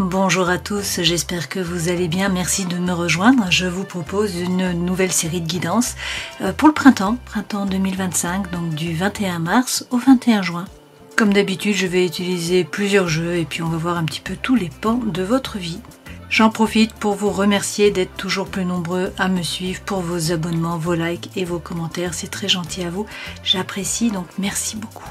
Bonjour à tous, j'espère que vous allez bien, merci de me rejoindre. Je vous propose une nouvelle série de guidances pour le printemps 2025, donc du 21 mars au 21 juin. Comme d'habitude, je vais utiliser plusieurs jeux et puis on va voir un petit peu tous les pans de votre vie. J'en profite pour vous remercier d'être toujours plus nombreux à me suivre, pour vos abonnements, vos likes et vos commentaires. C'est très gentil à vous, j'apprécie, donc merci beaucoup.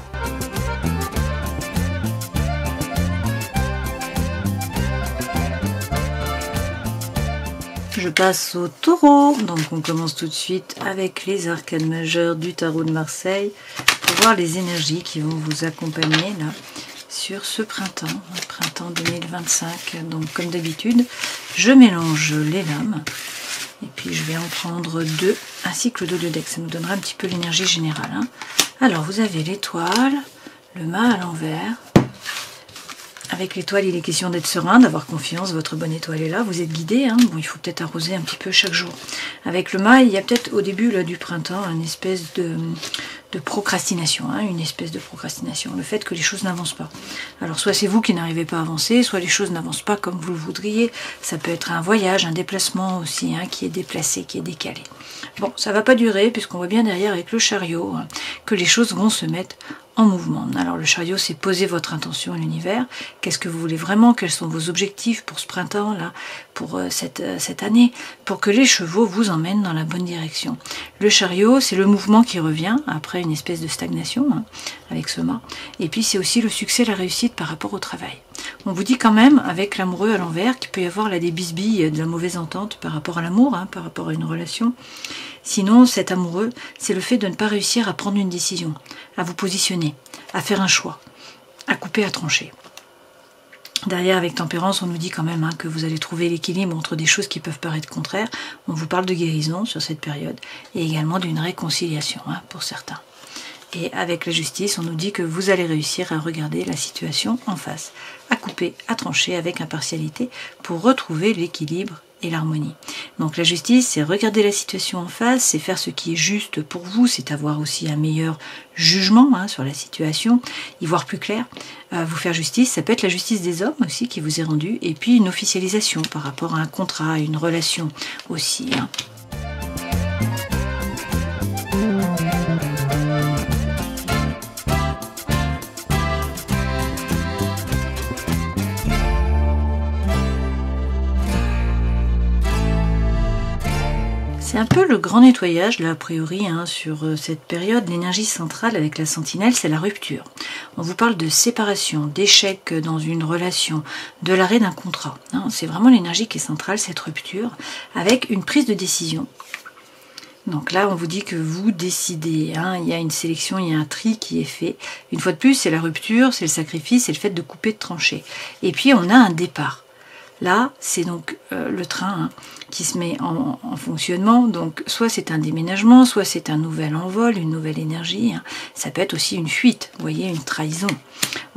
Je passe au taureau, donc on commence tout de suite avec les arcanes majeures du tarot de Marseille pour voir les énergies qui vont vous accompagner là sur ce printemps 2025. Donc comme d'habitude, je mélange les lames et puis je vais en prendre deux ainsi que le dos de deck, ça nous donnera un petit peu l'énergie générale. Hein. Alors vous avez l'étoile, le mât à l'envers. Avec l'étoile, il est question d'être serein, d'avoir confiance, votre bonne étoile est là, vous êtes guidé, hein. Bon, il faut peut-être arroser un petit peu chaque jour. Avec le mât, il y a peut-être au début là, du printemps une espèce de procrastination, hein, une espèce de procrastination, le fait que les choses n'avancent pas. Alors soit c'est vous qui n'arrivez pas à avancer, soit les choses n'avancent pas comme vous le voudriez, ça peut être un voyage, un déplacement aussi, hein, qui est déplacé, qui est décalé. Bon, ça va pas durer, puisqu'on voit bien derrière avec le chariot, hein, que les choses vont se mettre en mouvement. Alors le chariot, c'est poser votre intention à l'univers. Qu'est-ce que vous voulez vraiment? Quels sont vos objectifs pour ce printemps là, pour cette année, pour que les chevaux vous emmènent dans la bonne direction. Le chariot, c'est le mouvement qui revient après une espèce de stagnation, hein, avec ce mât. Et puis c'est aussi le succès, la réussite par rapport au travail. On vous dit quand même, avec l'amoureux à l'envers, qu'il peut y avoir là des bisbilles, de la mauvaise entente par rapport à l'amour, hein, par rapport à une relation. Sinon, cet amoureux, c'est le fait de ne pas réussir à prendre une décision, à vous positionner, à faire un choix, à couper, à trancher. Derrière, avec tempérance, on nous dit quand même, hein, que vous allez trouver l'équilibre entre des choses qui peuvent paraître contraires. On vous parle de guérison sur cette période et également d'une réconciliation, hein, pour certains. Et avec la justice, on nous dit que vous allez réussir à regarder la situation en face, à couper, à trancher avec impartialité pour retrouver l'équilibre et l'harmonie. Donc la justice, c'est regarder la situation en face, c'est faire ce qui est juste pour vous, c'est avoir aussi un meilleur jugement, hein, sur la situation, y voir plus clair, vous faire justice. Ça peut être la justice des hommes aussi qui vous est rendue, et puis une officialisation par rapport à un contrat, une relation aussi, hein. C'est un peu le grand nettoyage, là, a priori, hein, sur cette période. L'énergie centrale avec la sentinelle, c'est la rupture. On vous parle de séparation, d'échec dans une relation, de l'arrêt d'un contrat. Hein. C'est vraiment l'énergie qui est centrale, cette rupture, avec une prise de décision. Donc là, on vous dit que vous décidez, hein, il y a une sélection, il y a un tri qui est fait. Une fois de plus, c'est la rupture, c'est le sacrifice, c'est le fait de couper, de trancher. Et puis, on a un départ. Là, c'est donc le train, hein, qui se met en fonctionnement. Donc, soit c'est un déménagement, soit c'est un nouvel envol, une nouvelle énergie. Hein. Ça peut être aussi une fuite, vous voyez, une trahison.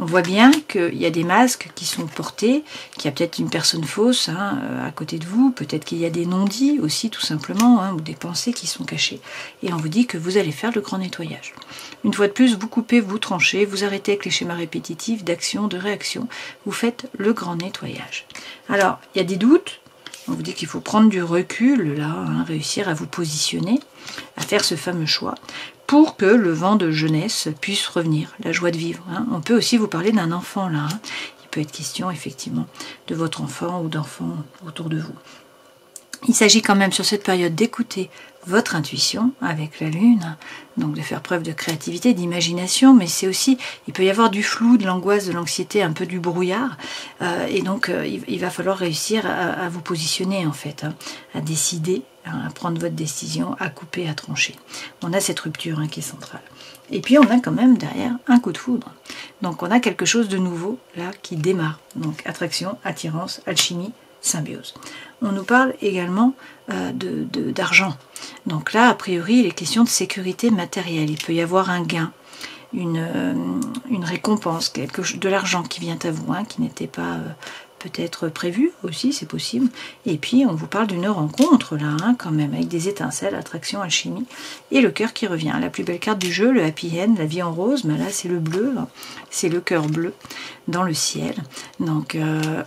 On voit bien qu'il y a des masques qui sont portés, qu'il y a peut-être une personne fausse, hein, à côté de vous. Peut-être qu'il y a des non-dits aussi, tout simplement, hein, ou des pensées qui sont cachées. Et on vous dit que vous allez faire le grand nettoyage. Une fois de plus, vous coupez, vous tranchez, vous arrêtez avec les schémas répétitifs d'action, de réaction. Vous faites le grand nettoyage. Alors, il y a des doutes. On vous dit qu'il faut prendre du recul, là, hein, réussir à vous positionner, à faire ce fameux choix, pour que le vent de jeunesse puisse revenir, la joie de vivre. Hein. On peut aussi vous parler d'un enfant, là. Hein. Il peut être question, effectivement, de votre enfant ou d'enfants autour de vous. Il s'agit quand même sur cette période d'écouter votre intuition avec la lune, donc de faire preuve de créativité, d'imagination, mais c'est aussi, il peut y avoir du flou, de l'angoisse, de l'anxiété, un peu du brouillard, et donc il va falloir réussir à vous positionner en fait, hein, à décider, hein, à prendre votre décision, à couper, à trancher. On a cette rupture, hein, qui est centrale. Et puis on a quand même derrière un coup de foudre. Donc on a quelque chose de nouveau là qui démarre. Donc attraction, attirance, alchimie, symbiose. On nous parle également d'argent. Donc là, a priori, il est question de sécurité matérielle. Il peut y avoir un gain, une récompense, de l'argent qui vient à vous, hein, qui n'était pas peut-être prévu aussi, c'est possible. Et puis, on vous parle d'une rencontre, là, hein, quand même, avec des étincelles, attraction, alchimie, et le cœur qui revient. La plus belle carte du jeu, le happy end, la vie en rose, mais là, c'est le bleu, hein, c'est le cœur bleu. dans le ciel. Donc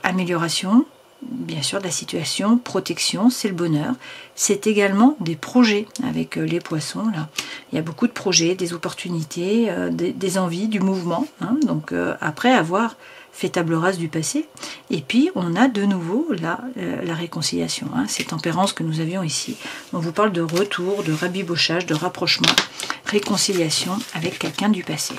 amélioration, bien sûr, de la situation, protection, c'est le bonheur. C'est également des projets avec les poissons. Là, il y a beaucoup de projets, des opportunités, des envies, du mouvement. Hein. Donc après avoir fait table rase du passé. Et puis on a de nouveau là la réconciliation. Hein. Ces tempérances que nous avions ici. On vous parle de retour, de rabibochage, de rapprochement, réconciliation avec quelqu'un du passé.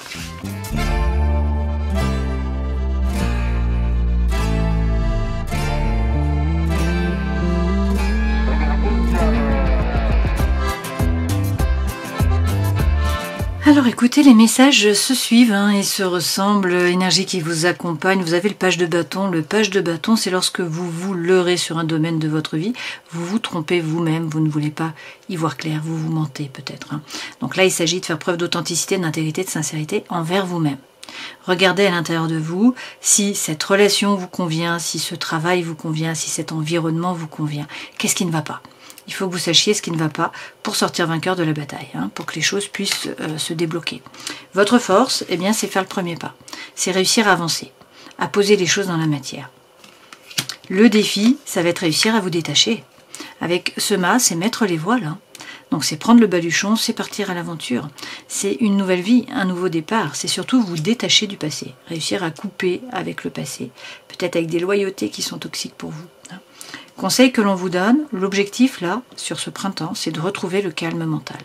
Alors écoutez, les messages se suivent hein, et se ressemblent, énergie qui vous accompagne, vous avez le page de bâton. Le page de bâton, c'est lorsque vous vous leurrez sur un domaine de votre vie, vous vous trompez vous-même, vous ne voulez pas y voir clair, vous vous mentez peut-être. Hein. Donc là, il s'agit de faire preuve d'authenticité, d'intégrité, de sincérité envers vous-même. Regardez à l'intérieur de vous si cette relation vous convient, si ce travail vous convient, si cet environnement vous convient. Qu'est-ce qui ne va pas ? Il faut que vous sachiez ce qui ne va pas pour sortir vainqueur de la bataille, hein, pour que les choses puissent se débloquer. Votre force, eh bien, c'est faire le premier pas. C'est réussir à avancer, à poser les choses dans la matière. Le défi, ça va être réussir à vous détacher. Avec ce mât, c'est mettre les voiles. Hein. Donc c'est prendre le baluchon, c'est partir à l'aventure. C'est une nouvelle vie, un nouveau départ. C'est surtout vous détacher du passé. Réussir à couper avec le passé. Peut-être avec des loyautés qui sont toxiques pour vous. Hein. Conseil que l'on vous donne, l'objectif là, sur ce printemps, c'est de retrouver le calme mental.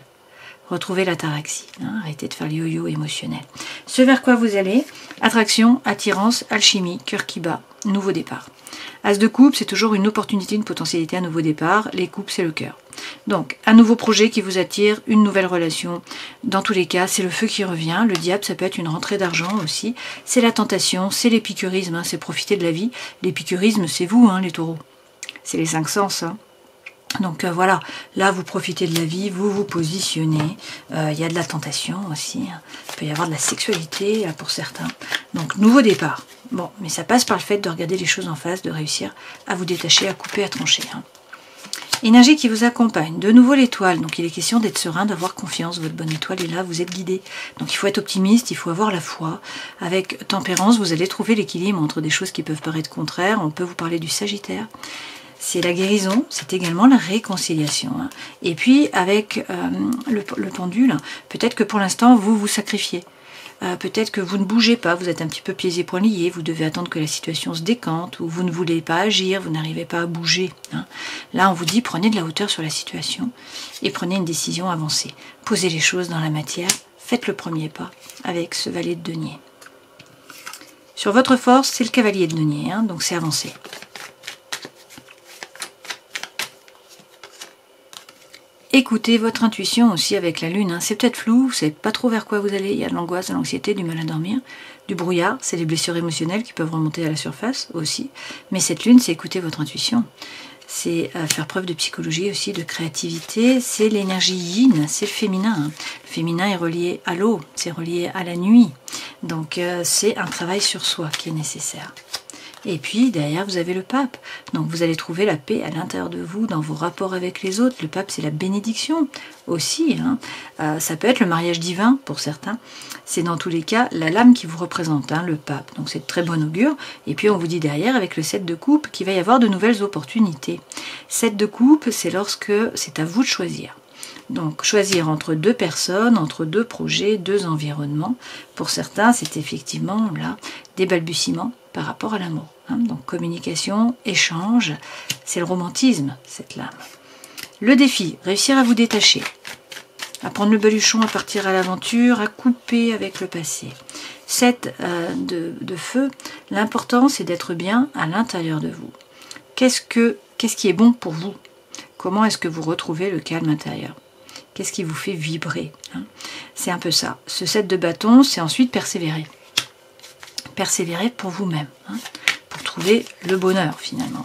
Retrouver l'ataraxie, hein, arrêtez de faire le yo-yo émotionnel. Ce vers quoi vous allez, attraction, attirance, alchimie, cœur qui bat, nouveau départ. As de coupe, c'est toujours une opportunité, une potentialité, un nouveau départ. Les coupes, c'est le cœur. Donc, un nouveau projet qui vous attire, une nouvelle relation. Dans tous les cas, c'est le feu qui revient. Le diable, ça peut être une rentrée d'argent aussi. C'est la tentation, c'est l'épicurisme, hein, c'est profiter de la vie. L'épicurisme, c'est vous, hein, les taureaux. C'est les 5 sens. Hein. Donc voilà, là vous profitez de la vie, vous vous positionnez. Il y a de la tentation aussi. Hein. Il peut y avoir de la sexualité pour certains. Donc nouveau départ. Bon, mais ça passe par le fait de regarder les choses en face, de réussir à vous détacher, à couper, à trancher. Hein. Énergie qui vous accompagne. De nouveau l'étoile. Donc il est question d'être serein, d'avoir confiance. Votre bonne étoile est là, vous êtes guidé. Donc il faut être optimiste, il faut avoir la foi. Avec tempérance, vous allez trouver l'équilibre entre des choses qui peuvent paraître contraires. On peut vous parler du Sagittaire. C'est la guérison, c'est également la réconciliation. Hein. Et puis, avec le pendule, peut-être que pour l'instant, vous vous sacrifiez. Peut-être que vous ne bougez pas, vous êtes un petit peu pieds et poings liés, vous devez attendre que la situation se décante, ou vous ne voulez pas agir, vous n'arrivez pas à bouger. Hein. Là, on vous dit, prenez de la hauteur sur la situation et prenez une décision avancée. Posez les choses dans la matière, faites le premier pas avec ce valet de denier. Sur votre force, c'est le cavalier de denier, hein, donc c'est avancer. Écoutez votre intuition aussi avec la lune. Hein. C'est peut-être flou, vous ne savez pas trop vers quoi vous allez. Il y a de l'angoisse, de l'anxiété, du mal à dormir, du brouillard. C'est les blessures émotionnelles qui peuvent remonter à la surface aussi. Mais cette lune, c'est écouter votre intuition. C'est faire preuve de psychologie aussi, de créativité. C'est l'énergie yin, c'est le féminin. Hein. Le féminin est relié à l'eau, c'est relié à la nuit. Donc c'est un travail sur soi qui est nécessaire. Et puis derrière vous avez le pape, donc vous allez trouver la paix à l'intérieur de vous, dans vos rapports avec les autres. Le pape c'est la bénédiction aussi, hein. Ça peut être le mariage divin pour certains, c'est dans tous les cas la lame qui vous représente, hein, le pape, donc c'est de très bon augure. Et puis on vous dit derrière avec le 7 de coupe qu'il va y avoir de nouvelles opportunités. 7 de coupe, c'est lorsque c'est à vous de choisir. Donc choisir entre deux personnes, entre deux projets, deux environnements. Pour certains, c'est effectivement là des balbutiements par rapport à l'amour. Hein. Donc communication, échange, c'est le romantisme, cette lame. Le défi, réussir à vous détacher, à prendre le baluchon, à partir à l'aventure, à couper avec le passé. 7 de feu, l'important c'est d'être bien à l'intérieur de vous. Qu'est-ce qui est bon pour vous? Comment est-ce que vous retrouvez le calme intérieur? Qu'est-ce qui vous fait vibrer, hein? C'est un peu ça. Ce 7 de bâton, c'est ensuite persévérer. Persévérer pour vous-même, hein, pour trouver le bonheur finalement.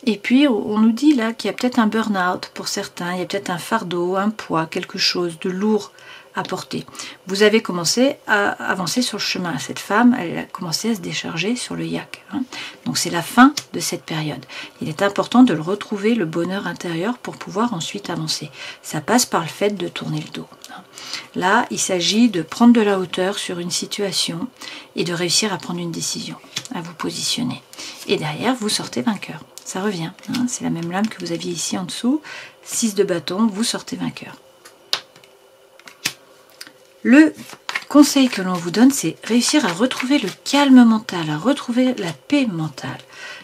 Et puis on nous dit là qu'il y a peut-être un burn-out pour certains, il y a peut-être un fardeau, un poids, quelque chose de lourd à porter. Vous avez commencé à avancer sur le chemin. Cette femme, elle a commencé à se décharger sur le yak. Hein. Donc c'est la fin de cette période. Il est important de le retrouver, le bonheur intérieur, pour pouvoir ensuite avancer. Ça passe par le fait de tourner le dos. Hein. Là, il s'agit de prendre de la hauteur sur une situation et de réussir à prendre une décision, à vous positionner. Et derrière, vous sortez vainqueur. Ça revient, hein, c'est la même lame que vous aviez ici en dessous. 6 de bâton, vous sortez vainqueur. Le conseil que l'on vous donne, c'est réussir à retrouver le calme mental, à retrouver la paix mentale.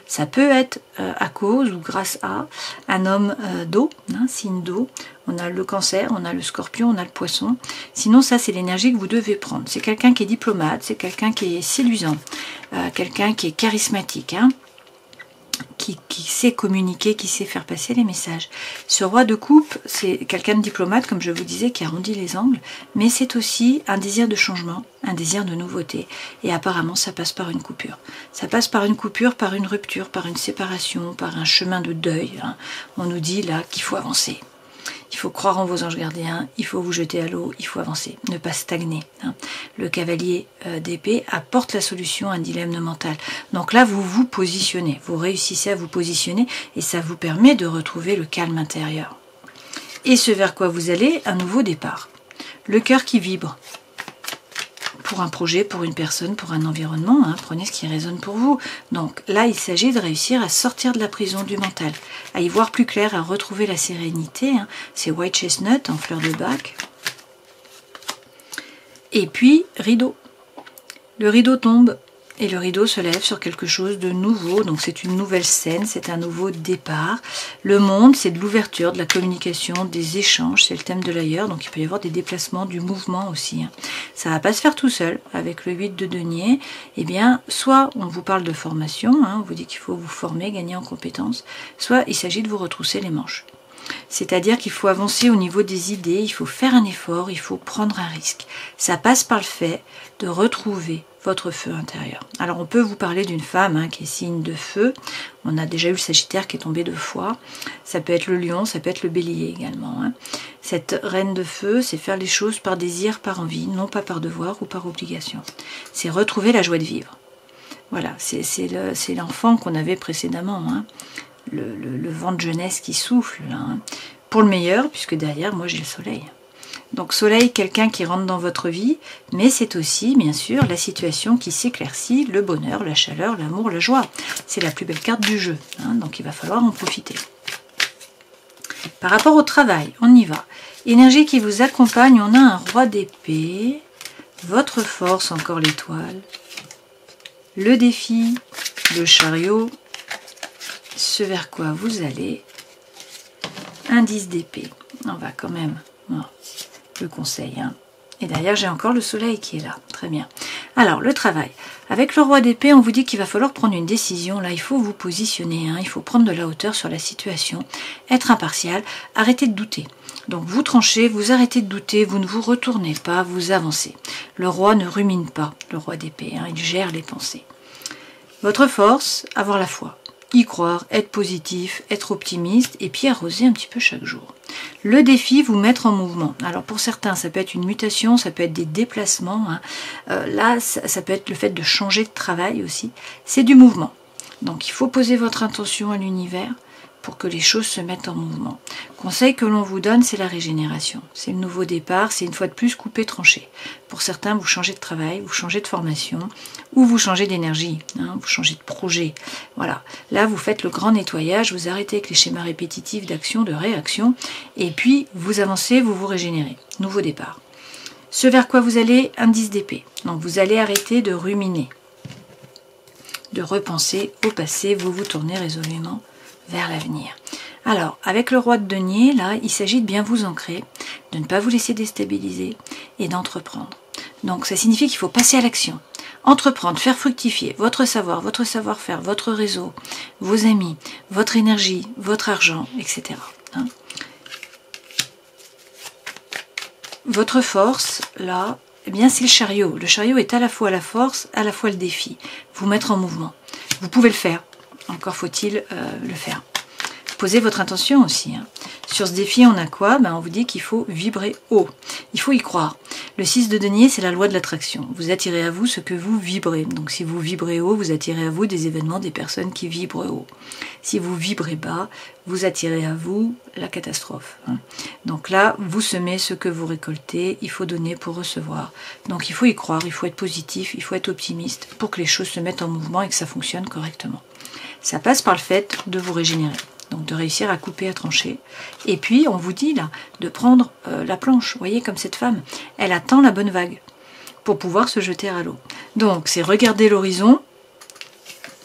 Ça peut être à cause ou grâce à un homme d'eau, hein, signe d'eau. On a le cancer, on a le scorpion, on a le poisson. Sinon, ça, c'est l'énergie que vous devez prendre. C'est quelqu'un qui est diplomate, c'est quelqu'un qui est séduisant, quelqu'un qui est charismatique, hein, qui sait communiquer, qui sait faire passer les messages. Ce roi de coupe, c'est quelqu'un de diplomate, comme je vous disais, qui arrondit les angles, mais c'est aussi un désir de changement, un désir de nouveauté. Et apparemment, ça passe par une coupure. Ça passe par une coupure, par une rupture, par une séparation, par un chemin de deuil. Hein. On nous dit là qu'il faut avancer. Il faut croire en vos anges gardiens, il faut vous jeter à l'eau, il faut avancer, ne pas stagner. Hein. Le cavalier d'épée apporte la solution à un dilemme mental. Donc là, vous vous positionnez, vous réussissez à vous positionner et ça vous permet de retrouver le calme intérieur. Et ce vers quoi vous allez, un nouveau départ. Le cœur qui vibre. Pour un projet, pour une personne, pour un environnement, hein, prenez ce qui résonne pour vous. Donc là, il s'agit de réussir à sortir de la prison du mental, à y voir plus clair, à retrouver la sérénité. Hein. C'est White Chestnut en fleur de bac. Et puis, rideau. Le rideau tombe et le rideau se lève sur quelque chose de nouveau. Donc c'est une nouvelle scène, c'est un nouveau départ. Le monde, c'est de l'ouverture, de la communication, des échanges. C'est le thème de l'ailleurs. Donc il peut y avoir des déplacements, du mouvement aussi. Hein. Ça ne va pas se faire tout seul. Avec le 8 de denier, eh bien, soit on vous parle de formation, hein, on vous dit qu'il faut vous former, gagner en compétences, soit il s'agit de vous retrousser les manches. C'est-à-dire qu'il faut avancer au niveau des idées, il faut faire un effort, il faut prendre un risque. Ça passe par le fait de retrouver votre feu intérieur. Alors on peut vous parler d'une femme hein, qui est signe de feu. On a déjà eu le Sagittaire qui est tombé 2 fois. Ça peut être le lion, ça peut être le bélier également. Hein. Cette reine de feu, c'est faire les choses par désir, par envie, non pas par devoir ou par obligation. C'est retrouver la joie de vivre. Voilà, c'est l'enfant qu'on avait précédemment. Hein. Le vent de jeunesse qui souffle. Là, hein. Pour le meilleur, puisque derrière, moi j'ai le soleil. Donc soleil, quelqu'un qui rentre dans votre vie, mais c'est aussi, bien sûr, la situation qui s'éclaircit, le bonheur, la chaleur, l'amour, la joie. C'est la plus belle carte du jeu, hein, donc il va falloir en profiter. Par rapport au travail, on y va. Énergie qui vous accompagne, on a un roi d'épée, votre force, encore l'étoile, le défi, le chariot, ce vers quoi vous allez, un 10 d'épée. On va quand même... Bon. Le conseil. Hein. Et derrière, j'ai encore le soleil qui est là. Très bien. Alors, le travail. Avec le roi d'épée, on vous dit qu'il va falloir prendre une décision. Là, il faut vous positionner. Hein. Il faut prendre de la hauteur sur la situation. Être impartial. Arrêtez de douter. Donc, vous tranchez, vous arrêtez de douter. Vous ne vous retournez pas, vous avancez. Le roi ne rumine pas, le roi d'épée. Hein. Il gère les pensées. Votre force, avoir la foi. Y croire, être positif, être optimiste et puis arroser un petit peu chaque jour. Le défi, vous mettre en mouvement. Alors pour certains, ça peut être une mutation, ça peut être des déplacements. Hein. Là, ça peut être le fait de changer de travail aussi. C'est du mouvement. Donc il faut poser votre intention à l'univers pour que les choses se mettent en mouvement. Conseil que l'on vous donne, c'est la régénération. C'est le nouveau départ, c'est une fois de plus couper, trancher. Pour certains, vous changez de travail, vous changez de formation, ou vous changez d'énergie, hein, vous changez de projet. Voilà. Là, vous faites le grand nettoyage, vous arrêtez avec les schémas répétitifs d'action, de réaction, et puis vous avancez, vous vous régénérez. Nouveau départ. Ce vers quoi vous allez, un 10 d'épée. Donc vous allez arrêter de ruminer, de repenser au passé, vous vous tournez résolument vers l'avenir. Alors, avec le roi de denier, là, il s'agit de bien vous ancrer, de ne pas vous laisser déstabiliser et d'entreprendre. Donc, ça signifie qu'il faut passer à l'action. Entreprendre, faire fructifier votre savoir, votre savoir-faire, votre réseau, vos amis, votre énergie, votre argent, etc. Hein. Votre force, là, eh bien, c'est le chariot. Le chariot est à la fois la force, à la fois le défi. Vous mettre en mouvement. Vous pouvez le faire. Encore faut-il le faire. Posez votre intention aussi. Hein. Sur ce défi, on a quoi? On vous dit qu'il faut vibrer haut. Il faut y croire. Le 6 de denier, c'est la loi de l'attraction. Vous attirez à vous ce que vous vibrez. Donc si vous vibrez haut, vous attirez à vous des événements, des personnes qui vibrent haut. Si vous vibrez bas, vous attirez à vous la catastrophe. Donc là, vous semez ce que vous récoltez, il faut donner pour recevoir. Donc il faut y croire, il faut être positif, il faut être optimiste pour que les choses se mettent en mouvement et que ça fonctionne correctement. Ça passe par le fait de vous régénérer. Donc de réussir à couper, à trancher. Et puis on vous dit là de prendre la planche. Vous voyez comme cette femme, elle attend la bonne vague pour pouvoir se jeter à l'eau. Donc c'est regarder l'horizon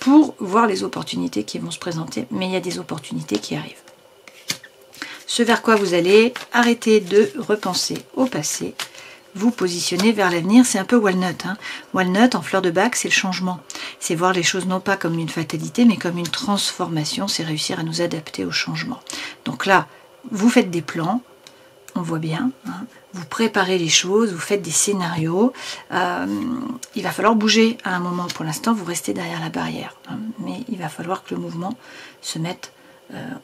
pour voir les opportunités qui vont se présenter. Mais il y a des opportunités qui arrivent. Ce vers quoi vous allez arrêter de repenser au passé, vous positionner vers l'avenir. C'est un peu Walnut. Walnut en fleur de bac, c'est le changement. C'est voir les choses non pas comme une fatalité, mais comme une transformation. C'est réussir à nous adapter au changement. Donc là, vous faites des plans, on voit bien. Vous préparez les choses, vous faites des scénarios. Il va falloir bouger à un moment. Pour l'instant, vous restez derrière la barrière. Mais il va falloir que le mouvement se mette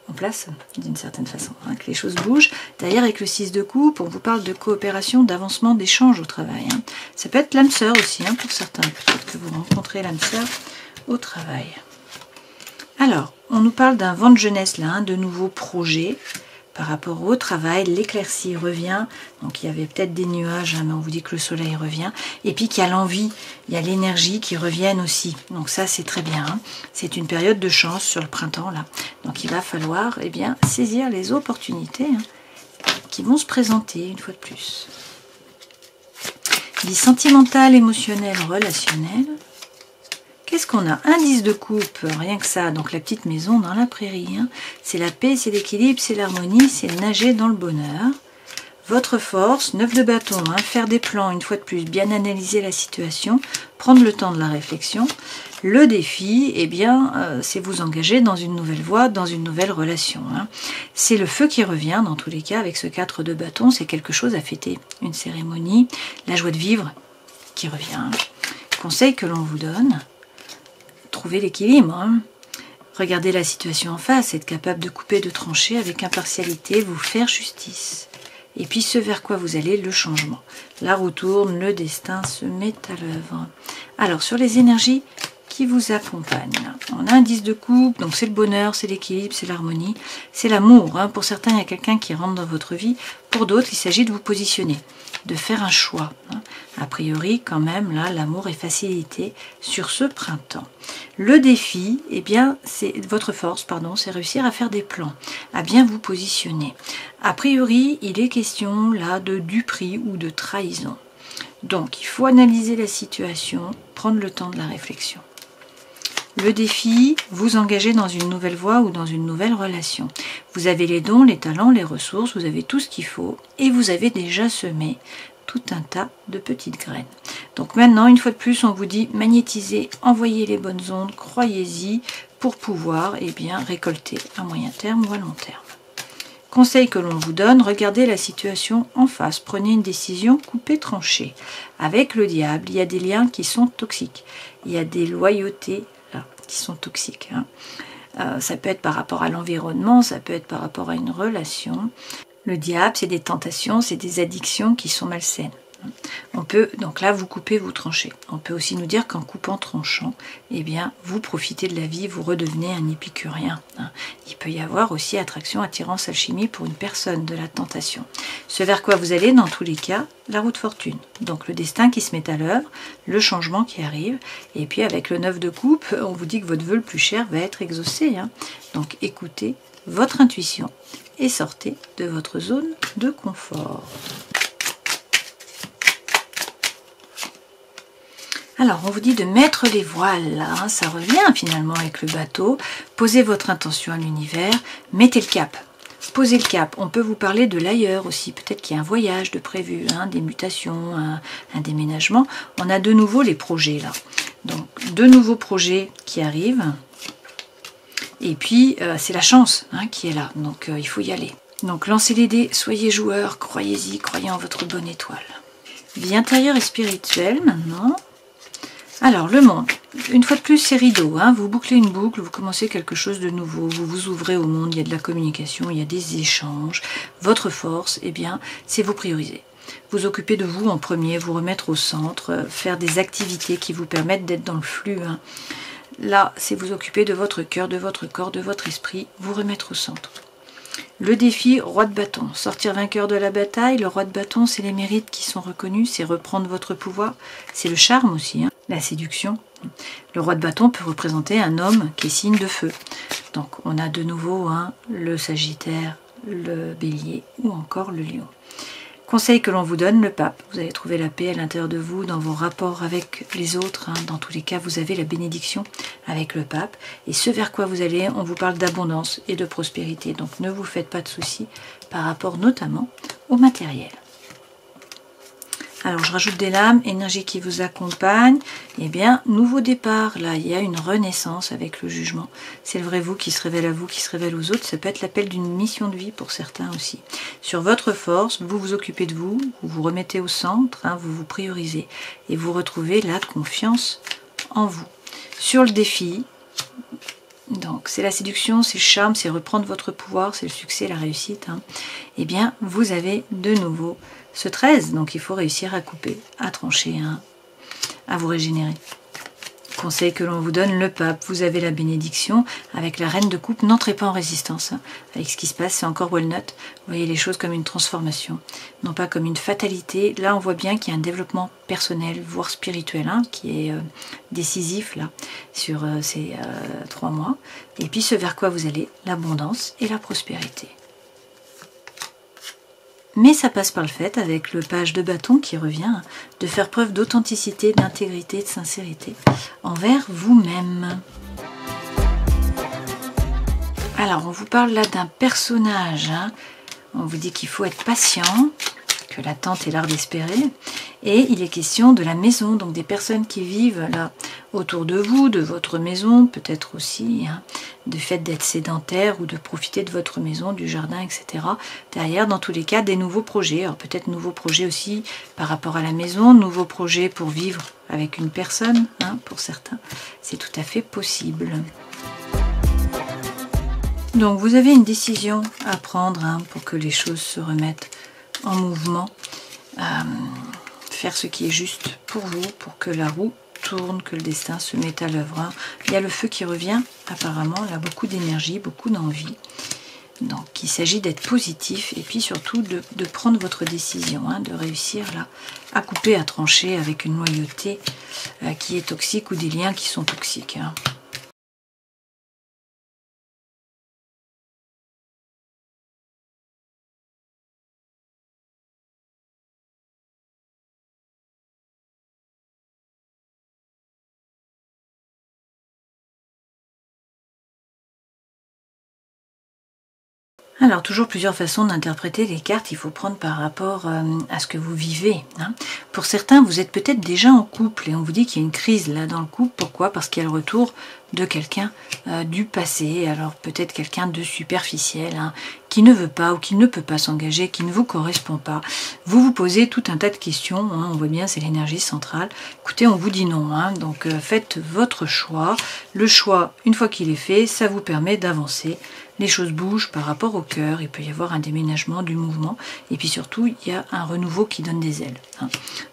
en place d'une certaine façon, que les choses bougent. D'ailleurs, avec le 6 de coupe, on vous parle de coopération, d'avancement, d'échange au travail. Ça peut être l'âme sœur aussi, pour certains. Peut-être que vous rencontrez l'âme sœur au travail. Alors, on nous parle d'un vent de jeunesse là, de nouveaux projets par rapport au travail. L'éclaircie revient, donc il y avait peut-être des nuages, mais on vous dit que le soleil revient, et puis qu'il y a l'envie, il y a l'énergie qui revienne aussi, donc ça c'est très bien. C'est une période de chance sur le printemps là, donc il va falloir saisir les opportunités qui vont se présenter une fois de plus. Vie sentimentale, émotionnelle, relationnelle. Qu'est-ce qu'on a? Un 10 de coupe, rien que ça, donc la petite maison dans la prairie. C'est la paix, c'est l'équilibre, c'est l'harmonie, c'est nager dans le bonheur. Votre force, 9 de bâton, faire des plans une fois de plus, bien analyser la situation, prendre le temps de la réflexion. Le défi, c'est vous engager dans une nouvelle voie, dans une nouvelle relation. C'est le feu qui revient, dans tous les cas, avec ce 4 de bâton, c'est quelque chose à fêter. Une cérémonie, la joie de vivre qui revient. Conseil que l'on vous donne. Trouver l'équilibre, regardez la situation en face, être capable de couper, de trancher avec impartialité, vous faire justice. Et puis ce vers quoi vous allez, le changement. La roue tourne, le destin se met à l'œuvre. Alors sur les énergies qui vous accompagnent, on a un 10 de coupe, donc c'est le bonheur, c'est l'équilibre, c'est l'harmonie, c'est l'amour. Pour certains, il y a quelqu'un qui rentre dans votre vie, pour d'autres, il s'agit de vous positionner, de faire un choix. A priori, quand même, là, l'amour est facilité sur ce printemps. Le défi, c'est votre force, c'est réussir à faire des plans, à bien vous positionner. A priori, il est question, là, de duperie ou de trahison. Donc, il faut analyser la situation, prendre le temps de la réflexion. Le défi, vous engager dans une nouvelle voie ou dans une nouvelle relation. Vous avez les dons, les talents, les ressources, vous avez tout ce qu'il faut et vous avez déjà semé tout un tas de petites graines. Donc maintenant, une fois de plus, on vous dit magnétisez, envoyez les bonnes ondes, croyez-y pour pouvoir récolter à moyen terme ou à long terme. Conseil que l'on vous donne, regardez la situation en face, prenez une décision, coupez, tranchez. Avec le diable, il y a des liens qui sont toxiques, il y a des loyautés là, qui sont toxiques. Ça peut être par rapport à l'environnement, ça peut être par rapport à une relation. Le diable, c'est des tentations, c'est des addictions qui sont malsaines. On peut, donc là, vous coupez, vous tranchez. On peut aussi nous dire qu'en coupant, tranchant, vous profitez de la vie, vous redevenez un épicurien. Il peut y avoir aussi attraction, attirance, alchimie pour une personne de la tentation. Ce vers quoi vous allez, dans tous les cas, la roue de fortune. Donc le destin qui se met à l'œuvre, le changement qui arrive. Et puis avec le 9 de coupe, on vous dit que votre vœu le plus cher va être exaucé. Donc écoutez votre intuition et sortez de votre zone de confort. Alors, on vous dit de mettre les voiles, là, ça revient finalement avec le bateau. Posez votre intention à l'univers, mettez le cap. Posez le cap. On peut vous parler de l'ailleurs aussi. Peut-être qu'il y a un voyage de prévu, des mutations, un déménagement. On a de nouveau les projets, là. Donc, de nouveaux projets qui arrivent. Et puis, c'est la chance qui est là. Donc, il faut y aller. Donc, lancez les dés, soyez joueurs, croyez-y, croyez en votre bonne étoile. Vie intérieure et spirituelle, maintenant. Alors, le monde, une fois de plus, c'est rideau. Vous bouclez une boucle, vous commencez quelque chose de nouveau, vous vous ouvrez au monde, il y a de la communication, il y a des échanges. Votre force, c'est vous prioriser. vous occuper de vous en premier, vous remettre au centre, faire des activités qui vous permettent d'être dans le flux. Hein. Là, c'est vous occuper de votre cœur, de votre corps, de votre esprit, vous remettre au centre. Le défi, roi de bâton, sortir vainqueur de la bataille. Le roi de bâton, c'est les mérites qui sont reconnus, c'est reprendre votre pouvoir, c'est le charme aussi, hein, la séduction. Le roi de bâton peut représenter un homme qui est signe de feu. Donc on a de nouveau hein, le Sagittaire, le Bélier ou encore le Lion. Conseil que l'on vous donne, le pape. Vous allez trouver la paix à l'intérieur de vous, dans vos rapports avec les autres. Hein. Dans tous les cas, vous avez la bénédiction avec le pape. Et ce vers quoi vous allez, on vous parle d'abondance et de prospérité. Donc ne vous faites pas de soucis par rapport notamment au matériel. Alors je rajoute des lames, énergie qui vous accompagne. Eh bien, nouveau départ. Là, il y a une renaissance avec le jugement. C'est le vrai vous qui se révèle à vous, qui se révèle aux autres. Ça peut être l'appel d'une mission de vie pour certains aussi. Sur votre force, vous vous occupez de vous, vous vous remettez au centre, hein, vous vous priorisez et vous retrouvez la confiance en vous. Sur le défi, donc c'est la séduction, c'est le charme, c'est reprendre votre pouvoir, c'est le succès, la réussite. Hein. Eh bien, vous avez de nouveau ce 13, donc il faut réussir à couper, à trancher, hein, à vous régénérer. Conseil que l'on vous donne, le pape, vous avez la bénédiction. Avec la reine de coupe, n'entrez pas en résistance. Hein. Avec ce qui se passe, c'est encore walnut. Vous voyez les choses comme une transformation, non pas comme une fatalité. Là, on voit bien qu'il y a un développement personnel, voire spirituel, hein, qui est décisif là sur ces 3 mois. Et puis ce vers quoi vous allez, l'abondance et la prospérité. Mais ça passe par le fait, avec le page de bâton qui revient, de faire preuve d'authenticité, d'intégrité, de sincérité envers vous-même. Alors, on vous parle là d'un personnage. Hein. On vous dit qu'il faut être patient, que l'attente est l'art d'espérer. Et il est question de la maison, donc des personnes qui vivent là autour de vous, de votre maison, peut-être aussi, hein, du fait d'être sédentaire ou de profiter de votre maison, du jardin, etc. Derrière, dans tous les cas, des nouveaux projets. Alors peut-être nouveaux projets aussi par rapport à la maison, nouveaux projets pour vivre avec une personne, hein, pour certains. C'est tout à fait possible. Donc vous avez une décision à prendre hein, pour que les choses se remettent en mouvement. Faire ce qui est juste pour vous, pour que la roue tourne, que le destin se mette à l'œuvre. Hein. Il y a le feu qui revient, apparemment, là, beaucoup d'énergie, beaucoup d'envie. Donc, il s'agit d'être positif et puis surtout de prendre votre décision, hein, de réussir là à couper, à trancher avec une loyauté qui est toxique ou des liens qui sont toxiques. Hein. Alors, toujours plusieurs façons d'interpréter les cartes, il faut prendre par rapport à ce que vous vivez. Hein. Pour certains, vous êtes peut-être déjà en couple et on vous dit qu'il y a une crise là dans le couple. Pourquoi? Parce qu'il y a le retour de quelqu'un du passé, alors peut-être quelqu'un de superficiel, hein, qui ne veut pas ou qui ne peut pas s'engager, qui ne vous correspond pas. Vous vous posez tout un tas de questions, hein, on voit bien c'est l'énergie centrale. Écoutez, on vous dit non, hein, donc faites votre choix. Le choix, une fois qu'il est fait, ça vous permet d'avancer. Les choses bougent par rapport au cœur, il peut y avoir un déménagement, du mouvement, et puis surtout, il y a un renouveau qui donne des ailes. Hein.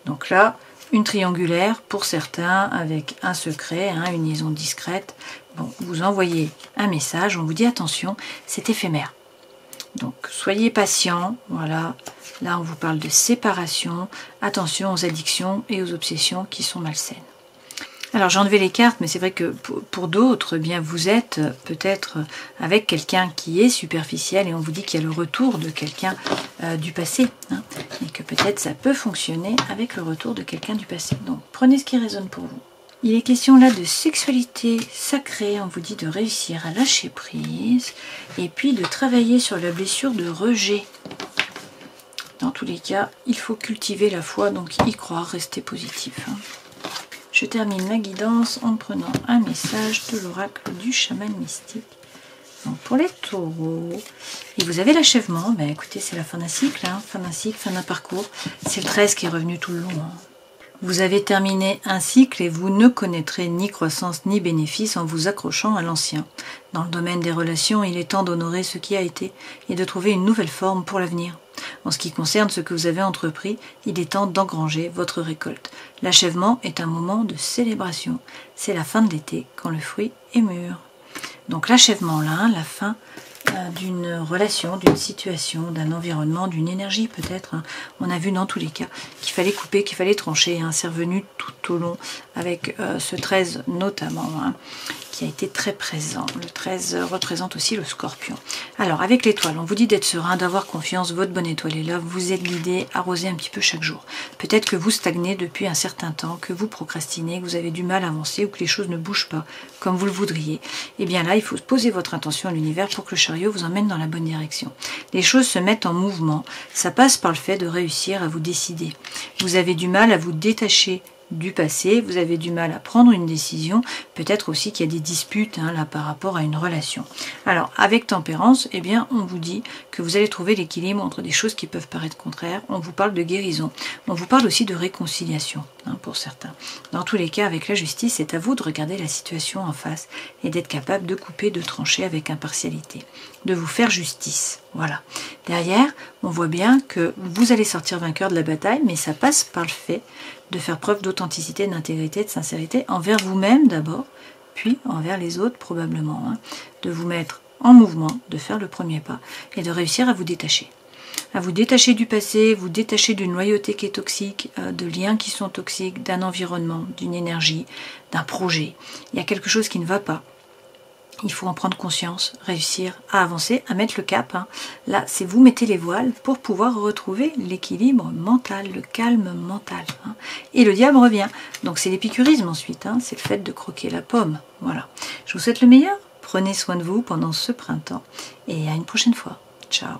Donc là, une triangulaire pour certains, avec un secret, hein, une liaison discrète. Bon, vous envoyez un message, on vous dit attention, c'est éphémère. Donc, soyez patient, voilà. Là, on vous parle de séparation, attention aux addictions et aux obsessions qui sont malsaines. Alors j'ai enlevé les cartes, mais c'est vrai que pour d'autres, eh bien vous êtes peut-être avec quelqu'un qui est superficiel et on vous dit qu'il y a le retour de quelqu'un du passé, hein, et que peut-être ça peut fonctionner avec le retour de quelqu'un du passé. Donc prenez ce qui résonne pour vous. Il est question là de sexualité sacrée, on vous dit de réussir à lâcher prise et puis de travailler sur la blessure de rejet. Dans tous les cas, il faut cultiver la foi, donc y croire, rester positif. Hein. Je termine ma guidance en prenant un message de l'oracle du chaman mystique. Donc pour les taureaux, et vous avez l'achèvement, ben écoutez, c'est la fin d'un cycle, hein, fin d'un parcours. C'est le 13 qui est revenu tout le long. Hein. Vous avez terminé un cycle et vous ne connaîtrez ni croissance ni bénéfice en vous accrochant à l'ancien. Dans le domaine des relations, il est temps d'honorer ce qui a été et de trouver une nouvelle forme pour l'avenir. En ce qui concerne ce que vous avez entrepris, il est temps d'engranger votre récolte. L'achèvement est un moment de célébration. C'est la fin de l'été quand le fruit est mûr. Donc l'achèvement là, la fin d'une relation, d'une situation, d'un environnement, d'une énergie peut-être. On a vu dans tous les cas qu'il fallait couper, qu'il fallait trancher. C'est revenu tout au long avec ce 13 notamment, qui a été très présent. Le 13 représente aussi le scorpion. Alors avec l'étoile, on vous dit d'être serein, d'avoir confiance, votre bonne étoile est là, vous êtes guidé, arrosez un petit peu chaque jour. Peut-être que vous stagnez depuis un certain temps, que vous procrastinez, que vous avez du mal à avancer ou que les choses ne bougent pas comme vous le voudriez. Et bien là, il faut poser votre intention à l'univers pour que le chariot vous emmène dans la bonne direction. Les choses se mettent en mouvement, ça passe par le fait de réussir à vous décider. Vous avez du mal à vous détacher du passé, vous avez du mal à prendre une décision, peut-être aussi qu'il y a des disputes là par rapport à une relation. Alors avec tempérance, eh bien on vous dit que vous allez trouver l'équilibre entre des choses qui peuvent paraître contraires, on vous parle de guérison, on vous parle aussi de réconciliation pour certains. Dans tous les cas, avec la justice, c'est à vous de regarder la situation en face et d'être capable de couper, de trancher avec impartialité, de vous faire justice. Voilà. Derrière, on voit bien que vous allez sortir vainqueur de la bataille, mais ça passe par le fait de faire preuve d'authenticité, d'intégrité, de sincérité envers vous-même d'abord, puis envers les autres probablement. De vous mettre en mouvement, de faire le premier pas et de réussir à vous détacher. À vous détacher du passé, vous détacher d'une loyauté qui est toxique, de liens qui sont toxiques, d'un environnement, d'une énergie, d'un projet. Il y a quelque chose qui ne va pas. Il faut en prendre conscience, réussir à avancer, à mettre le cap. Là, c'est vous mettez les voiles pour pouvoir retrouver l'équilibre mental, le calme mental. Et le diable revient. Donc c'est l'épicurisme ensuite, c'est le fait de croquer la pomme. Voilà. Je vous souhaite le meilleur. Prenez soin de vous pendant ce printemps et à une prochaine fois. Ciao.